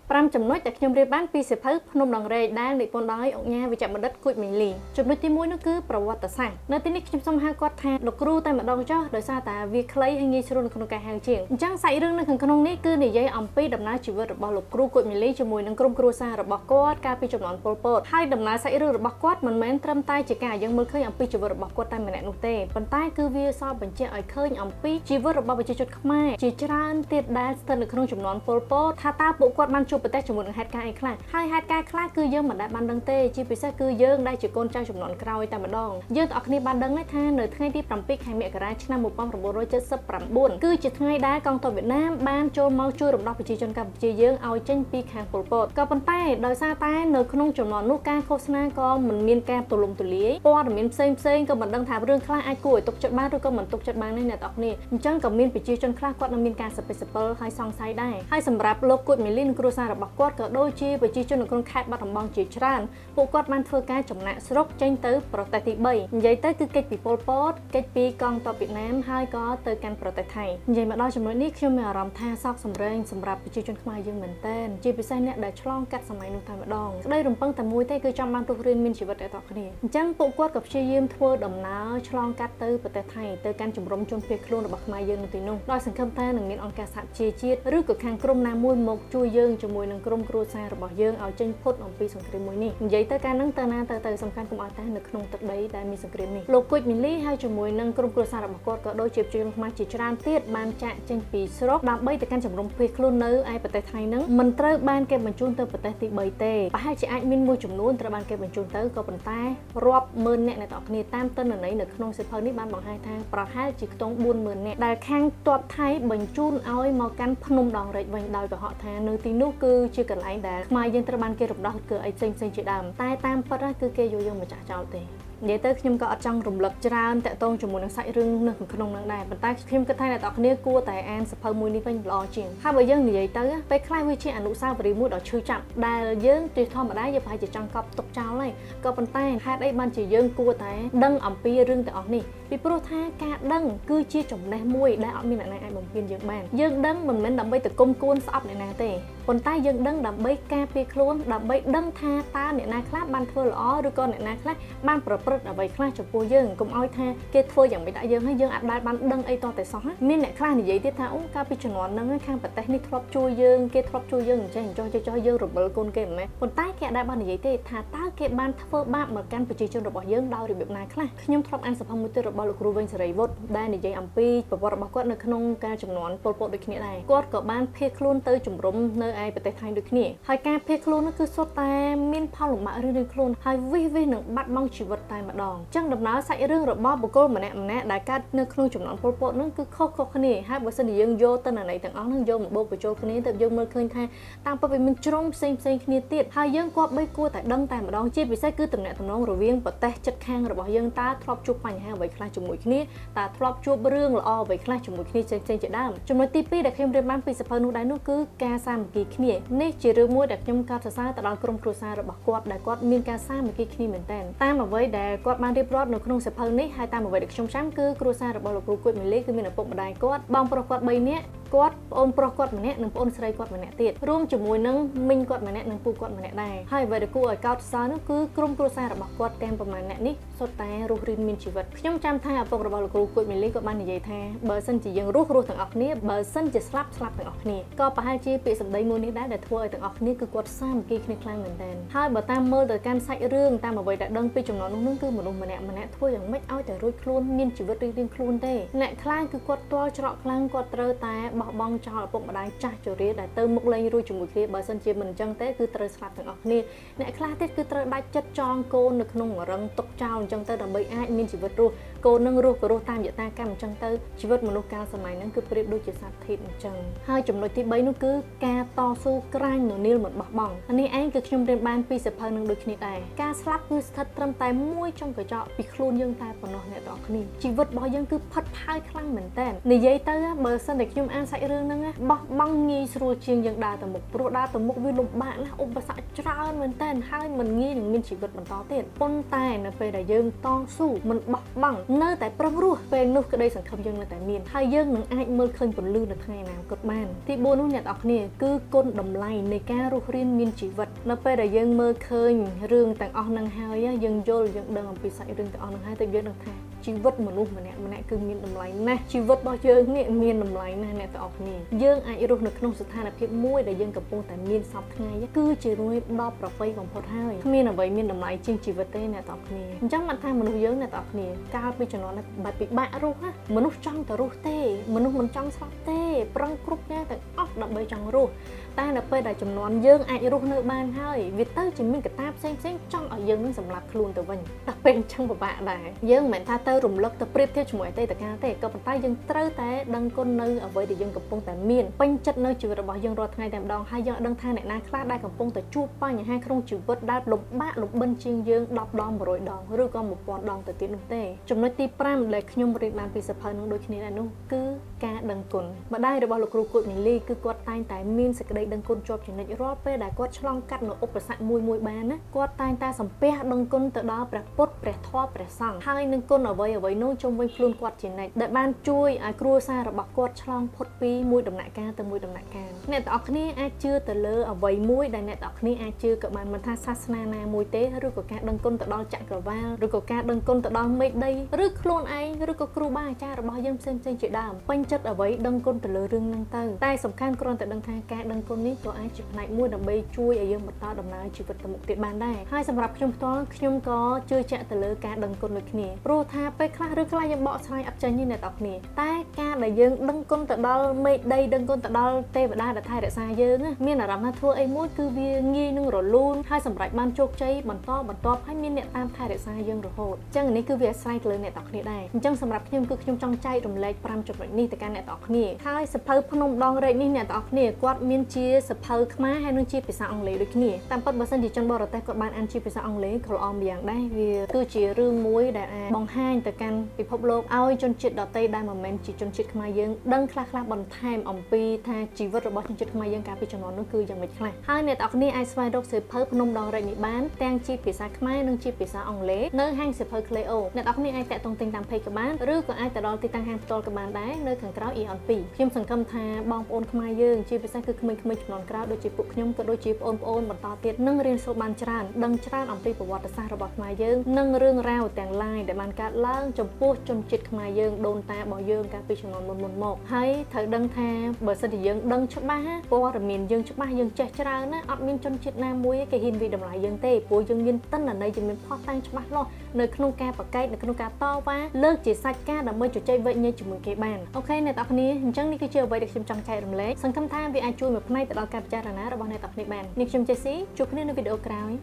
5ចំណុចដែលខ្ញុំរៀបបានពីសៀវភៅភ្នំដងរែកដែលនិពន្ធដោយអង្គការវិជ្ជបណ្ឌិតគួចមីលីចំណុចទី1នោះគឺប្រវត្តិសាស្ត្រនៅទីនេះខ្ញុំសូមហៅគាត់ថាលោកគ្រូតែម្ដងចុះដោយសារតែវាខ្លីហើយងាយស្រួលនៅក្នុងការហៅជាងអញ្ចឹងសាច់រឿងនៅក្នុងនេះគឺនិយាយអំពីដំណើរជីវិតរបស់លោកគ្រូគួចមីលីជាមួយនឹងក្រុមគ្រួសាររបស់គាត់កាលពីជំនាន់ប៉ុលពតហើយដំណើរសាច់រឿងរបស់គាត់មិនមែនត្រឹមតែជាការយើងមើលឃើញអំពីជីវិតរបស់គាត់តែម្នាក់នោះទេប៉ុន្តែគឺវាសរបញ្ជាក់ឲ្យឃើញអំពីជីវិតរបស់ប្រជាជនខ្មែរជាច្រើនទៀតដែលស្ថិតនៅក្នុងជំនាន់ប៉ុលពតថាតើពួកគាត់បានជួបប្រទះជាមួយនឹងហេតុការណ៍អីខ្លះហើយហេតុការណ៍ខ្លះគឺយើងមិនដែលបានដឹងទេជាពិសេសគឺយើងដែលជាកូនចៅជំនាន់ក្រោយតែម្ដងយើងទាំងអស់គ្នាបានដឹងថានៅថ្ងៃទី7ខែមករាឆ្នាំ1979គឺជាថ្ងៃដែលកងទ័ពវៀតណាមបានចូលមកជួយរំដោះប្រជាជនកម្ពុជាយើងឲ្យចេញពីខាងប៉ុលពតក៏ប៉ុន្តែដោយសារតែនៅក្នុងជំនាន់នោះការឃោសនាក៏មិនមានការទូលំទូលាយព័ត៌មានផ្សេងក៏មិនដឹងថារឿងខ្លះអាចគួរឲ្យទុកចិត្តបានឬក៏មិនទុកចិត្តបានទេអ្នកទាំងអស់គ្នាអញ្ចឹងក៏មានប្រជាជនខ្លះគាត់នឹងមានការសពិសពិលហើយសង្ស័យដែរហើយសម្រាប់លោកគួចមីលីនិងគ្រួសាររបស់គាត់ក៏ដូចជាប្រជាជននៅក្នុងខេត្តបាត់ដំបងជាច្រើនពួកគាត់បានធ្វើការចំណាក់ស្រុកចេញទៅប្រទេសទី3និយាយទៅគឺកិច្ចពីប៉ុលពតកិច្ចពីកងទ័ពវៀតណាមហើយក៏ទៅកាន់ប្រទេសថៃនិយាយមកដល់ចំណុចនេះខ្ញុំមានអារម្មណ៍ថាសោកសម្រេងសម្រាប់ប្រជាជនខ្មែរយើងមែនទែនជាពិសេសអ្នកដែលឆ្លងកាត់សម័យនោះតែម្ដងក្តីរំពឹងតែមួយទេគឺចង់បានរស់រានមានជីវិតតែតគ្នាអញ្ចឹងពួកគាត់ក៏ព្យាយាមធ្វើដំណើរឆ្លងកាត់ទៅប្រទេសថៃទៅកាន់ជំរំជនភៀសខ្លួនរបស់ខ្មែរយើងនៅទីនោះដោយសង្ឃឹមថានឹងមានអង្គការសហជីវជាតិឬក៏ខាងក្រុមណាមួយមកជួយយើងជាមួយនឹងក្រុមគ្រួសាររបស់យើងឲ្យចេញផុតអំពីសង្គ្រាមមួយនេះនិយាយទៅការនឹងទៅណាទៅសំខាន់កុំឲ្យតែនៅក្នុងទឹកដីដែលមានសង្គ្រាមនេះលោកគួចមីលីហើយជាមួយនឹងក្រុមគ្រួសាររបស់គាត់ក៏ដូចជាប្រជាជនខ្មែរជាច្រើនទៀតបានចាក់ចេញពីស្រុកដើម្បីទៅកាន់ជំរំភៀសខ្លួននៅឯប្រទេសថៃនឹងមិនត្រូវបានគេបញ្ជូនទៅប្រទេសទី3ទេប្រហែលជាអាចមានមួយចំនួនត្រូវបានគេបញ្ជូនទៅក៏ប៉ុន្តែរាប់ម៉ឺនអ្នកអ្នកទាំងអស់គ្នាតាមទិន្នន័យនៅក្នុងសៀវភៅនេះបានបង្ហាញថាប្រហែលជាខ្ទង់ 40000 អ្នកដែលខាងទ័ពថៃបញ្ជូនឲ្យមកកាន់ភ្នំដងរែកវិញដោយកុហកថានៅទីនោះគឺជាកន្លែងដែលខ្មែរយើងត្រូវបានគេរំដោះគឺអីផ្សេងជាដើមតែតាមពិតគឺគេយកយើងមកចាក់ចោលទេនិយាយទៅខ្ញុំក៏អត់ចង់រំលឹកច្រើនតាក់ទងជាមួយនឹងសាច់រឿងនៅក្នុងហ្នឹងដែរប៉ុន្តែខ្ញុំគិតថាអ្នកទាំងអស់គ្នាគួរតែអានសៀវភៅមួយនេះវិញល្អជាងហើយបើយើងនិយាយទៅពេលខ្លះវាជាអនុស្សាវរីយ៍មួយដ៏ឈឺចាប់ដែលយើងជាធម្មតាយើងប្រហែលជាចង់កប់ទុកចោលហើយក៏ប៉ុន្តែហេតុអីបានជាយើងគួរតែដឹងអំពីរឿងទាំងអស់នេះពីព្រោះថាការដឹងគឺជាចំណេះមួយដែលអត់មានអ្នកណាអាចបំពេញយើងបានយើងដឹងមិនមែនដើម្បីទៅគុំគួនស្អប់អ្នកណាទេប៉ុន្តែយើងដឹងដើម្បីការពារខ្លួនដើម្បីដឹងថាតើអ្នកណាខ្លះបានធ្វើល្អឬក៏អ្នកណាខ្លះបានប្រព្រឹត្តអ្វីខ្លះចំពោះយើងកុំឲ្យថាគេធ្វើយ៉ាងមិនដាក់យើងហើយយើងអាចបានដឹងអីតតែសោះមានអ្នកខ្លះនិយាយទៀតថាអូកាលពីជំនាន់ហ្នឹងខាងប្រទេសនេះធ្លាប់ជួយយើងគេធ្លាប់ជួយយើងអញ្ចឹងចោះយើងរំលឹកកូនគេមិនមែនប៉ុន្តែគេអាចបាននិយាយទេថាតើគេបានធ្វើបាបមកកាន់ប្រជាជនរបស់យើងដោយរបៀបណាខ្លះខ្ញុំធ្លាប់អានសៀវភៅមួយទៀតរបស់លោកគ្រូវិញសេរីវុឌ្ឍដែលនិយាយអំពីប្រវត្តិរបស់គាត់នៅក្នុងការជំនាន់ប៉ុលពតដូចគ្នាដែរគាត់ក៏បានភៀសខ្លួនទៅជំរំនៅឯប្រទេសថៃដូចគ្នាហើយការភៀសខ្លួននោះគឺសុទ្ធតែមានផលលំបាករៀងៗខ្លួនហើយវិសនឹងបាត់បង់ជីវិតតែម្ដងអញ្ចឹងដំណើរសាច់រឿងរបស់បុគ្គលម្នាក់ដែលកើតនៅក្នុងជំនាន់ប៉ុលពតនោះគឺខុសគ្នាហើយបើសិនជាយើងយកទិន្នន័យទាំងអស់នោះយកមកបូកបញ្ចូលគ្នាទៅយើងមើលឃើញថាតាមពិតវាមានជ្រុងផ្សេងគ្នាទៀតហើយយើងគួរតែដឹងតែម្ដងជាពិសេសគឺទំនាក់ទំនងរវាងប្រទេសជិតខាងរបស់យើងតើធ្លាប់ជួបបញ្ហាអ្វីខ្លះជាមួយគ្នាតើធ្លាប់ជួបរឿងល្អអ្វីខ្លះជាមួយគ្នាផ្សេងជាដើមចំណុចទី2ដែលខ្ញុំរៀបបានពីសៀវភៅនោះដែរនោះគឺការសាមគ្គីគ្នានេះជារឿងមួយដែលខ្ញុំកោតសរសើរទៅដល់ក្រុមគ្រួសាររបស់គាត់ដែលគាត់មានការសាមគ្គីគ្នាមែនទែនតាមអ្វីដែលគាត់បានរៀបរាប់នៅក្នុងសៀវភៅនេះហើយតាមអ្វីដែលខ្ញុំចាំគឺគ្រួសាររបស់លោកគ្រូគួចមីលីគឺមានឪពុកម្ដាយគាត់បងប្រុសគាត់3នាក់គាត់ប្អូនប្រុសគាត់ម្នាក់និងប្អូនស្រីគាត់ម្នាក់ទៀតរួមជាមួយនឹងមីងគាត់ម្នាក់និងពូគាត់ម្នាក់ដែរហើយអ្វីដែលគួរឲ្យកោតសរសើរនោះគឺក្រុមគ្រួសាររបស់គាត់ទាំងប្រមាណអ្នកនេះសុទ្ធតែរស់រានមានជីវិតខ្ញុំចាំថាឪពុករបស់លោកគ្រូគួចមីលីក៏បាននិយាយថាបើសិនជាយើងរស់ទាំងអស់គ្នាបើសិនជាស្លាប់ទាំងអស់គ្នាក៏ប្រហែលជាពាក្យសម្ដីមួយនេះដែរដែលធ្វើឲ្យទាំងអស់គ្នាគឺគាត់សាមគ្គីគ្នាខ្លាំងមែនទែនហើយបើតាមមើលទៅកាន់សាច់រឿងតាមអ្វីដែលដឹងពីចំណុចនោះគឺមនុស្សម្នាក់ធ្វើយ៉ាងម៉េចឲ្យតែរួចខ្លួនមានជីវិតរៀងៗខ្លួនទេអ្នកខ្លះគឺគាត់ទាល់ច្រកខ្លាំងគាត់ត្រូវតែបោះបង់ចោលឪពុកម្ដាយចាស់ជរាដែលទៅមុខលេងរួចជាមួយគ្នាបើសិនជាមិនអញ្ចឹងទេគឺត្រូវស្លាប់ទាំងអស់គ្នាអ្នកខ្លះទៀតគឺត្រូវដាច់ចិត្តចងកូននៅក្នុងរឹងទុកចោលអញ្ចឹងទៅដើម្បីអាចមានជីវិតរស់កូននឹងរស់ក៏រស់តាមយថាកម្មអញ្ចឹងទៅជីវិតមនុស្សកាលសម័យហ្នឹងគឺប្រៀបដូចជាសត្វធាតុអញ្ចឹងហើយចំណុចទី3នោះគឺការតស៊ូក្រាញននាលមិនបោះបង់នេះឯងគឺខ្ញុំរៀនបានពីសៀវភៅនឹងដូចគ្នាដែរការស្លាប់គឺស្ថិតត្រឹមតែមួយចុងកញ្ចក់ពីខ្លួនយើងតែប៉ុណ្ណោះអ្នកទាំងអស់គ្នាជីវិតរបស់យើងគឺផិតផាយខ្លាំងមែនតើនិយាយទៅបើសិនតែខ្ញុំអាន សាច់រឿងហ្នឹងបោះបង់ងាយស្រួលជាងយើងដើរទៅមុខព្រោះដើរទៅមុខវាលំបាកណាស់ឧបសគ្គច្រើនមែនតើហើយមិនងាយនឹងមានជីវិតបន្តទៀតប៉ុន្តែនៅពេលដែលយើងតស៊ូមិនបោះបង់នៅតែប្រឹងរស់ពេលនោះក្តីសង្ឃឹមយើងនៅតែមានហើយយើងនឹងអាចមើលឃើញពន្លឺនៅថ្ងៃអនាគតបានទី4នោះអ្នកទាំងអស់គ្នាគឺគុណតម្លៃនៃការរស់រានមានជីវិតនៅពេលដែលយើងមើលឃើញរឿងទាំងអស់ហ្នឹងហើយយើងយល់យើងដឹងអំពីសាច់រឿងទាំងអស់ហ្នឹងហើយតែយើងដឹងថាជីវិតម្មនុស្សម្នាក់គឺមានតម្លៃណាស់ជីវិតរបស់យើងនេះមានតម្លៃណាស់អ្នកទាំងអស់គ្នាយើងអាចរស់នៅក្នុងស្ថានភាពមួយដែលយើងកំពុងតែមានសពថ្ងៃគឺជារួយដល់ប្រពៃបំផុតហើយគ្មានអ្វីមានតម្លៃជាងជីវិតទេអ្នកទាំងអស់គ្នាអញ្ចឹងបានថាមនុស្សយើងអ្នកទាំងអស់គ្នាកាលពីជំនាន់បែបពិបាករស់ណាមនុស្សចង់ទៅរស់ទេមនុស្សមិនចង់ស្លាប់ទេប្រឹងគ្រប់យ៉ាងទាំងអស់ដើម្បីចង់រស់តែនៅពេលដែលចំនួនយើងអាចរស់នៅបានហើយវាទៅជាមានកត្តាផ្សេងចង់ឲ្យយើងនឹងសម្លាប់ខ្លួនទៅវិញតែពេលអញ្ចឹងពិបាកដែរយើងមិនមែនថាទៅរំលឹកទៅប្រៀបធៀបជាមួយអតីតកាលទេក៏ប៉ុន្តែយើងត្រូវតែដឹងគុណនៅអ្វីដែលយើងកំពុងតែមានពេញចិត្តនៅជីវិតរបស់យើងរាល់ថ្ងៃតែម្ដងហើយយើងដឹងថាអ្នកណាខ្លះដែលកំពុងតែជួបបញ្ហាក្នុងជីវិតដែលលំបាកលំបិនជាងយើង10ដង100ដងឬក៏1000ដងទៅទៀតនោះទេចំណុចទី5ដែលខ្ញុំរៀនបានពីសៀវភៅនឹងដូចគ្នាដែរនោះគឺការដឹងគុណម្ដាយរបស់លោកគ្រូគួតមីលីគឺគាត់តែងតែមានសេចក្តីដឹងគុណជាប់ជានិច្ចរាល់ពេលដែលគាត់ឆ្លងកាត់នៅឧបសគ្គមួយបានណាគាត់តែងតែសំពះដឹងគុណទៅដល់ព្រះពុទ្ធព្រះធម៌ព្រះសង្ឃហើយនឹងគុណអ្វីនោះជុំវិញខ្លួនគាត់ជានិច្ចដែលបានជួយឲ្យគ្រួសាររបស់គាត់ឆ្លងផុតពីមួយដំណាក់កាលទៅមួយដំណាក់កាលអ្នកទាំងអស់គ្នាអាចជឿទៅលើអ្វីមួយដែលអ្នកទាំងអស់គ្នាអាចជឿក៏បានមិនថាសាសនាណាមួយទេឬក៏ការដឹងគុណទៅដល់ចក្រវាលឬក៏ការដឹងគុណទៅដល់មេឃដីឬខ្លួនឯងឬក៏គ្រូបាអាចារ្យរបស់យើងផ្សេងជាដើមពេញចិត្តអ្វីដឹងគុណទៅលើរឿងហ្នឹងទៅតែសំខាន់គ្រាន់តែដឹងថាការដឹងគុណនេះក៏អាចជាផ្នែកមួយដើម្បីជួយឲ្យយើងបន្តដំណើរជីវិតទៅមុខទៀតបានដែរហើយសម្រាប់ខ្ញុំផ្ទាល់ខ្ញុំក៏ជឿជាក់ទៅលើការដឹងគុណដូចគ្នាព្រោះថាពេលខ្លះឬខ្លះយើងបកស្រាយអត់ចេញទេអ្នកទាំងអស់គ្នាតែការដែលយើងដឹងគុណទៅដល់មេឃដីដឹងគុណទៅដល់ទេវតាដែលថែរក្សាយើងមានអារម្មណ៍ថាធ្វើអីមួយគឺវាងាយនឹងរលូនហើយសម្រេចបានជោគជ័យបន្តហើយមានអ្នកតាមថែរក្សាយើងរហូតអញ្ចឹងនេះគឺវាអាស្រ័យទៅលើអ្នកទាំងអស់គ្នាដែរអញ្ចឹងសម្រាប់ខ្ញុំគឺខ្ញុំចង់ចែករំលែក5ចំណុចនេះទៅកាន់អ្នកទាំងអស់គ្នាហើយសភៅភ្នំដងរែកនេះអ្នកទាំងអស់គ្នាគាត់មានជាសភៅខ្មែរហើយនិងជាភាសាអង់គ្លេសដូចគ្នាតាមពិតបើសិនជាជនបរទេសគាត់បានអានជាភាសាអង់គ្លេសក៏ល្អម្យ៉ាងដែរវាគឺជារឿងមួយដែលអាចបង្ហាញទៅកាន់ពិភពលោកឲ្យជនជាតិដទៃដែលមិនមែនជាជនជាតិខ្មែរយើងដឹងខ្លះបន្ថែមអំពីថាជីវិតរបស់ជនជាតិខ្មែរយើងកាលពីជំនាន់នោះគឺយ៉ាងម៉េចខ្លះហើយអ្នកទាំងអស់គ្នាអាចស្វែងរកសៀវភៅភ្នំដងរែកនេះបានទាំងជាភាសាខ្មែរនិងជាភាសាអង់គ្លេសនៅហាងសៀវភៅ Cleo អ្នកទាំងអស់គ្នាអាចតាក់ទងទិញតាម page ក៏បានឬក៏អាចទៅដល់ទីតាំងហាងផ្ទាល់ក៏បានដែរនៅខាងក្រៅ Eon 2ខ្ញុំសង្ឃឹមថាបងប្អូនខ្មែរយើងជាពិសេសគឺក្មេងៗជំនាន់ក្រោយដូចជាពួកខ្ញុំក៏ដូចជាបងប្អូនបន្តទៀតនឹងរៀនសូត្របានច្រើនដឹងច្រើនអំពីប្រវត្តិសាស្ត្ររបស់ខ្មែរយើងនិងរឿងរ៉ាវទាំងឡាយដែលបានកើតឡើងចំពោះជនជាតិខ្មែរយើងដូនតារបស់យើងកាលពីជំនាន់មុនមកហើយត្រូវដឹងថាបើសិនជាយើងដឹងច្បាស់ព័ត៌មានយើងច្បាស់យើងចេះច្រើនណាអត់មានជនជាតិណាមួយគេហ៊ានវិតម្លៃយើងទេព្រោះយើងមានទិន្នន័យយើងមានផុសតាំងច្បាស់លាស់នៅក្នុងការប្រកែកនៅក្នុងការតវ៉ាលើកជាសាច់ការដើម្បីជជែកវិញ្ញាជាមួយគេបានអូខេអ្នកទាំងគ្នាអញ្ចឹងនេះគឺជាអ្វីដែលខ្ញុំចង់ចែករំលែកសង្ឃឹមថាវាអាចជួយមួយផ្នែកទៅដល់ការពិចារណារបស់អ្នកទាំងគ្នាបាននេះខ្ញុំចេះស៊ីជួបគ្នានៅវីដេអូក្រោយ